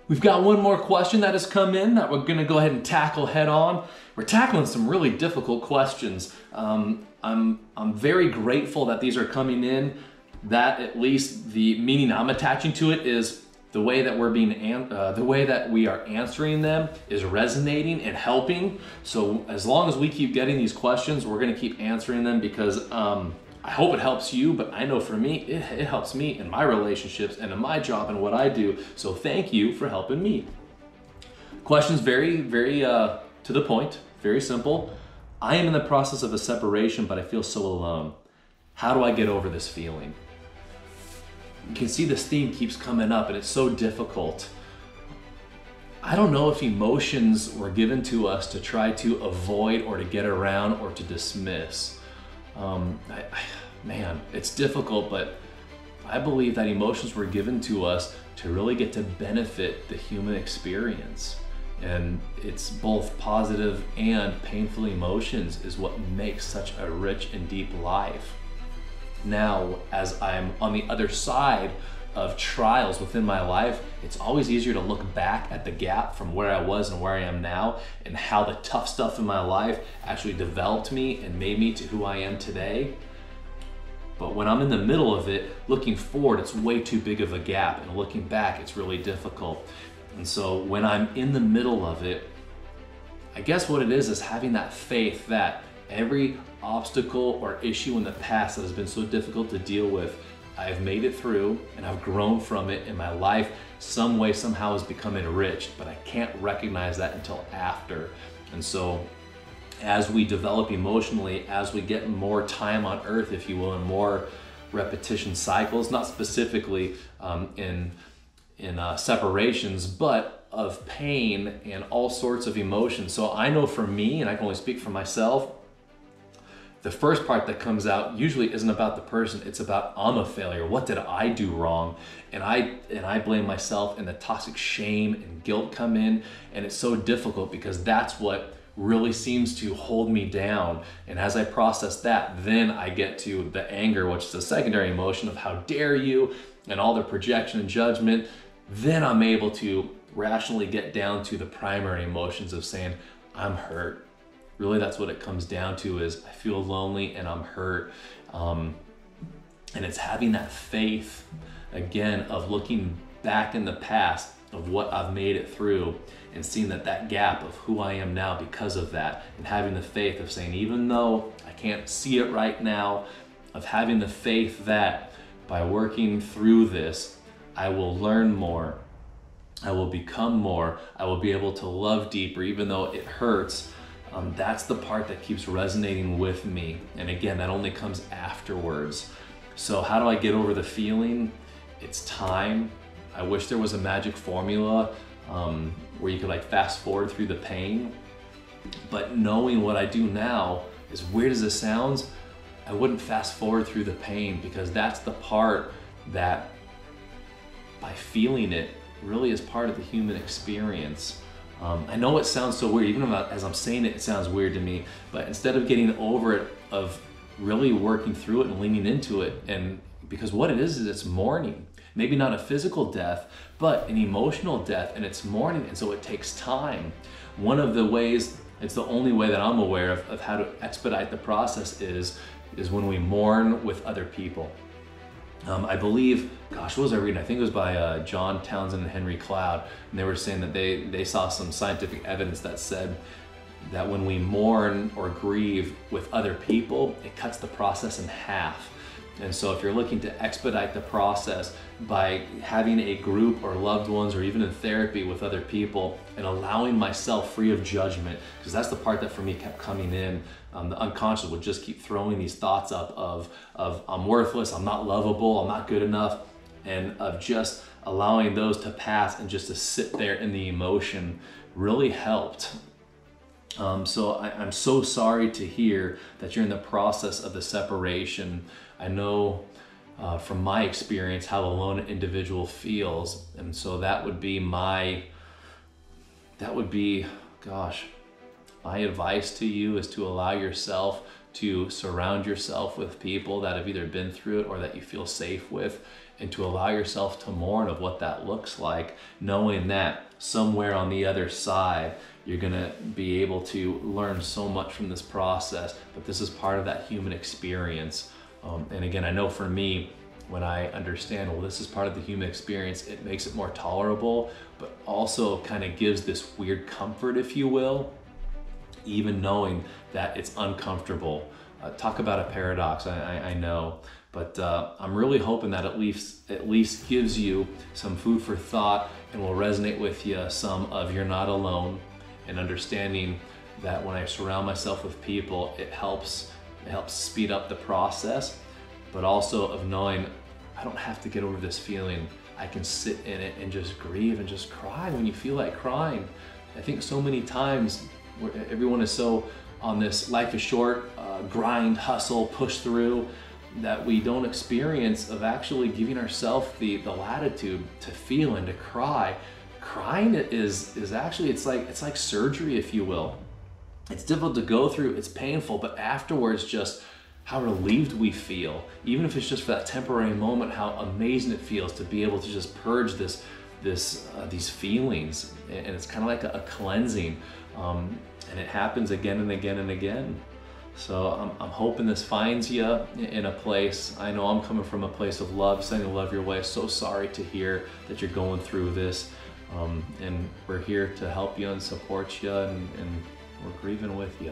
We've got one more question that has come in that we're going to go ahead and tackle head on. We're tackling some really difficult questions. I'm very grateful that these are coming in. That at least the meaning I'm attaching to it is the way that the way that we are answering them is resonating and helping. So as long as we keep getting these questions, we're going to keep answering them because I hope it helps you, but I know for me, it helps me in my relationships and in my job and what I do. So thank you for helping me. Question's very to the point, very simple. I am in the process of a separation, but I feel so alone. How do I get over this feeling? You can see this theme keeps coming up and it's so difficult. I don't know if emotions were given to us to try to avoid or to get around or to dismiss. Man, it's difficult, but I believe that emotions were given to us to really get to benefit the human experience. And it's both positive and painful emotions is what makes such a rich and deep life. Now, as I'm on the other side of trials within my life, it's always easier to look back at the gap from where I was and where I am now and how the tough stuff in my life actually developed me and made me to who I am today. But when I'm in the middle of it, looking forward, it's way too big of a gap, and looking back, it's really difficult. And so when I'm in the middle of it, I guess what it is having that faith that every obstacle or issue in the past that has been so difficult to deal with, I've made it through and I've grown from it, and my life some way, somehow has become enriched, but I can't recognize that until after. And so as we develop emotionally, as we get more time on earth, if you will, and more repetition cycles, not specifically in separations, but of pain and all sorts of emotions. So I know for me, and I can only speak for myself, the first part that comes out usually isn't about the person, it's about I'm a failure. What did I do wrong? And I blame myself, and the toxic shame and guilt come in, and it's so difficult because that's what really seems to hold me down. And as I process that, then I get to the anger, which is the secondary emotion of how dare you, and all the projection and judgment. Then I'm able to rationally get down to the primary emotions of saying, I'm hurt. Really, that's what it comes down to, is I feel lonely and I'm hurt. And it's having that faith, again, of looking back in the past of what I've made it through and seeing that gap of who I am now because of that, and having the faith of saying, even though I can't see it right now, of having the faith that by working through this, I will learn more, I will become more, I will be able to love deeper, even though it hurts. That's the part that keeps resonating with me. And again, that only comes afterwards. So how do I get over the feeling? It's time. I wish there was a magic formula where you could like fast forward through the pain. But knowing what I do now, as weird as it sounds, I wouldn't fast forward through the pain, because that's the part that, by feeling it, really is part of the human experience. I know it sounds so weird, even as I'm saying it, it sounds weird to me, but instead of getting over it, of really working through it and leaning into it, and because what it is it's mourning. Maybe not a physical death, but an emotional death, and it's mourning, and so it takes time. One of the ways, it's the only way that I'm aware of how to expedite the process is when we mourn with other people. I believe, gosh, what was I reading? I think it was by John Townsend and Henry Cloud, and they were saying that they saw some scientific evidence that said that when we mourn or grieve with other people, it cuts the process in half. And so if you're looking to expedite the process by having a group or loved ones or even in therapy with other people and allowing myself free of judgment, because that's the part that for me kept coming in. The unconscious would just keep throwing these thoughts up of I'm worthless, I'm not lovable, I'm not good enough, and of just allowing those to pass and just to sit there in the emotion really helped. So I'm so sorry to hear that you're in the process of the separation. I know from my experience how alone an individual feels, and so that would be my advice to you, is to allow yourself to surround yourself with people that have either been through it or that you feel safe with, and to allow yourself to mourn of what that looks like, knowing that somewhere on the other side, you're gonna be able to learn so much from this process, but this is part of that human experience. And again, I know for me, when I understand, well, this is part of the human experience, it makes it more tolerable, but also kind of gives this weird comfort, if you will, even knowing that it's uncomfortable. Talk about a paradox, I know, but I'm really hoping that at least gives you some food for thought and will resonate with you some of you're not alone, and understanding that when I surround myself with people, it helps speed up the process, but also of knowing I don't have to get over this feeling. I can sit in it and just grieve and just cry when you feel like crying. I think so many times where everyone is so on this life is short, grind, hustle, push through, that we don't experience of actually giving ourselves the latitude to feel and to cry. Crying is actually, it's like surgery, if you will. It's difficult to go through, it's painful, but afterwards, just how relieved we feel, even if it's just for that temporary moment, how amazing it feels to be able to just purge these feelings. And it's kind of like a cleansing, and it happens again and again and again. So I'm hoping this finds you in a place. I know I'm coming from a place of love, sending love your way. So sorry to hear that you're going through this, and we're here to help you and support you, and we're grieving with you.